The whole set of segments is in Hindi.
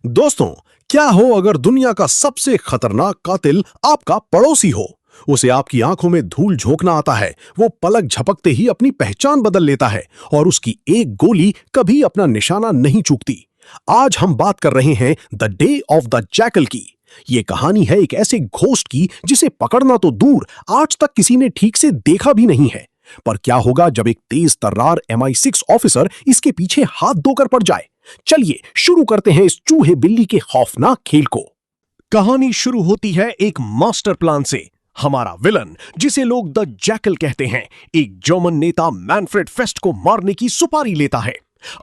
दोस्तों, क्या हो अगर दुनिया का सबसे खतरनाक कातिल आपका पड़ोसी हो। उसे आपकी आंखों में धूल झोंकना आता है, वो पलक झपकते ही अपनी पहचान बदल लेता है और उसकी एक गोली कभी अपना निशाना नहीं चूकती। आज हम बात कर रहे हैं the day of the jackal की। ये कहानी है एक ऐसे घोस्ट की जिसे पकड़ना तो दूर, आज तक किसी ने ठीक से देखा भी नहीं है। पर क्या होगा जब एक तेज तर्रार MI6 ऑफिसर इसके पीछे हाथ धोकर पड़ जाए। चलिए शुरू करते हैं इस चूहे बिल्ली के खौफनाक खेल को। कहानी शुरू होती है एक मास्टर प्लान से। हमारा विलन, जिसे लोग द जैकल कहते हैं, एक जर्मन नेता मैनफ्रेड फेस्ट को मारने की सुपारी लेता है।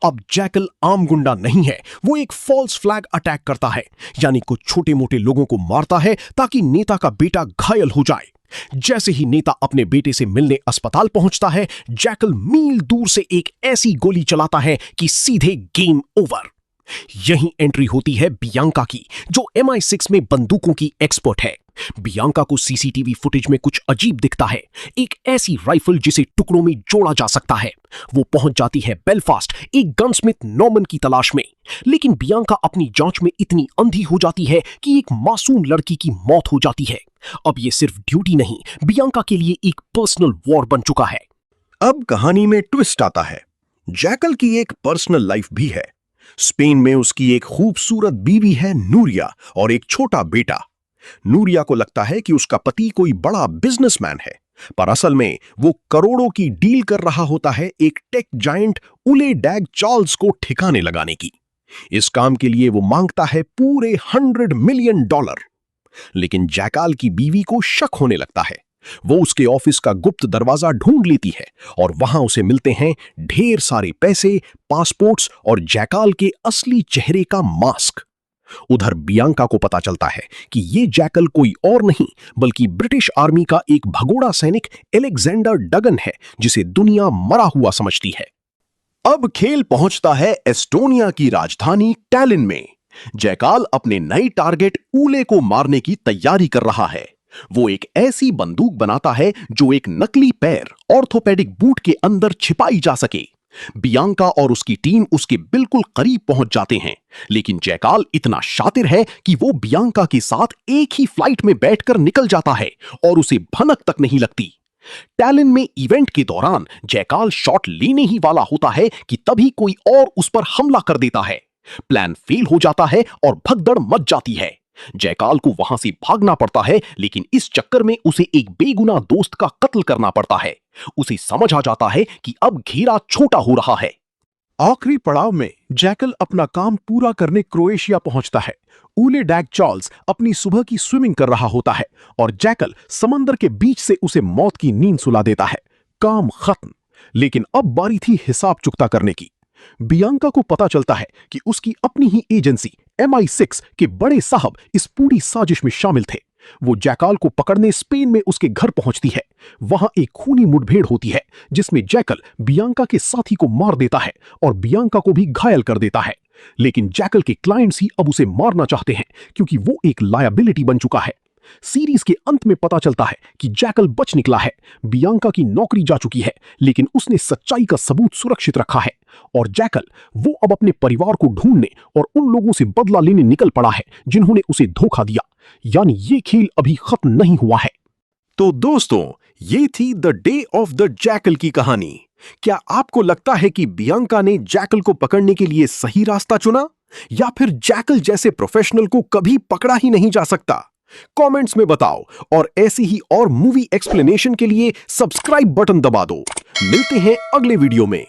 अब जैकल आम गुंडा नहीं है, वो एक फॉल्स फ्लैग अटैक करता है, यानी कुछ छोटे मोटे लोगों को मारता है ताकि नेता का बेटा घायल हो जाए। जैसे ही नेता अपने बेटे से मिलने अस्पताल पहुंचता है, जैकल मील दूर से एक ऐसी गोली चलाता है कि सीधे गेम ओवर। यहीं एंट्री होती है बियांका की, जो MI6 में बंदूकों की एक्सपर्ट है। बियांका को CCTV फुटेज में कुछ अजीब दिखता है, एक ऐसी राइफल जिसे टुकड़ों में जोड़ा जा सकता है। वो पहुंच जाती है बेलफास्ट एक गनस्मिथ नॉर्मन की तलाश में, लेकिन बियांका अपनी जांच में इतनी अंधी हो जाती है कि एक मासूम लड़की की मौत हो जाती है। अब ये सिर्फ ड्यूटी नहीं, बियांका के लिए एक पर्सनल वॉर बन चुका है। अब कहानी में ट्विस्ट आता है। जैकल की एक पर्सनल लाइफ भी है। स्पेन में उसकी एक खूबसूरत बीवी है नूरिया और एक छोटा बेटा। नूरिया को लगता है कि उसका पति कोई बड़ा बिजनेसमैन है, पर असल में वो करोड़ों की डील कर रहा होता है एक टेक जायंट उले डैग चार्ल्स को ठिकाने लगाने की। इस काम के लिए वो मांगता है पूरे $100 मिलियन। लेकिन जैकाल की बीवी को शक होने लगता है। वो उसके ऑफिस का गुप्त दरवाजा ढूंढ लेती है और वहां उसे मिलते हैं ढेर सारे पैसे, पासपोर्ट्स और जैकाल के असली चेहरे का मास्क। उधर बियांका को पता चलता है कि ये जैकल कोई और नहीं बल्कि ब्रिटिश आर्मी का एक भगोड़ा सैनिक एलेक्जेंडर डगन है, जिसे दुनिया मरा हुआ समझती है। अब खेल पहुंचता है एस्टोनिया की राजधानी टैलिन में। जैकाल अपने नए टारगेट ऊले को मारने की तैयारी कर रहा है। वो एक ऐसी बंदूक बनाता है जो एक नकली पैर ऑर्थोपेडिक बूट के अंदर छिपाई जा सके। बियांका और उसकी टीम उसके बिल्कुल करीब पहुंच जाते हैं, लेकिन जैकाल इतना शातिर है कि वो बियांका के साथ एक ही फ्लाइट में बैठकर निकल जाता है और उसे भनक तक नहीं लगती। टैलिन में इवेंट के दौरान जैकाल शॉट लेने ही वाला होता है कि तभी कोई और उस पर हमला कर देता है। प्लान फेल हो जाता है और भगदड़ मच जाती है। जैकाल को वहां से भागना पड़ता है, लेकिन इस चक्कर में उसे एक बेगुनाह दोस्त का कत्ल करना पड़ता है। उसे समझ आ जाता है कि अब घेरा छोटा हो रहा है। आखिरी पड़ाव में जैकल अपना काम पूरा करने क्रोएशिया पहुंचता है। उले डैग चार्ल्स अपनी सुबह की स्विमिंग कर रहा होता है और जैकल समंदर के बीच से उसे मौत की नींद सुला देता है। काम खत्म। लेकिन अब बारी थी हिसाब चुकता करने की। बियांका को पता चलता है कि उसकी अपनी ही एजेंसी MI6 के बड़े साहब इस पूरी साजिश में शामिल थे। वो जैकाल को पकड़ने स्पेन में उसके घर पहुंचती है। वहां एक खूनी मुठभेड़ होती है जिसमें जैकल बियांका के साथी को मार देता है और बियांका को भी घायल कर देता है। लेकिन जैकल के क्लाइंट्स ही अब उसे मारना चाहते हैं क्योंकि वो एक लायबिलिटी बन चुका है। सीरीज के अंत में पता चलता है कि जैकल बच निकला है। बियांका की नौकरी जा चुकी है, लेकिन उसने सच्चाई का सबूत सुरक्षित रखा है और जैकल वो अब अपने परिवार को ढूंढने और उन लोगों से बदला लेने निकल पड़ा है जिन्होंने उसे धोखा दिया। यानी ये खेल अभी खत्म नहीं हुआ है। तो दोस्तों, ये थी the day of the jackal की कहानी। क्या आपको लगता है कि बियांका ने जैकल को पकड़ने के लिए सही रास्ता चुना, या फिर जैकल जैसे प्रोफेशनल को कभी पकड़ा ही नहीं जा सकता? कमेंट्स में बताओ और ऐसी ही और मूवी एक्सप्लेनेशन के लिए सब्सक्राइब बटन दबा दो। मिलते हैं अगले वीडियो में।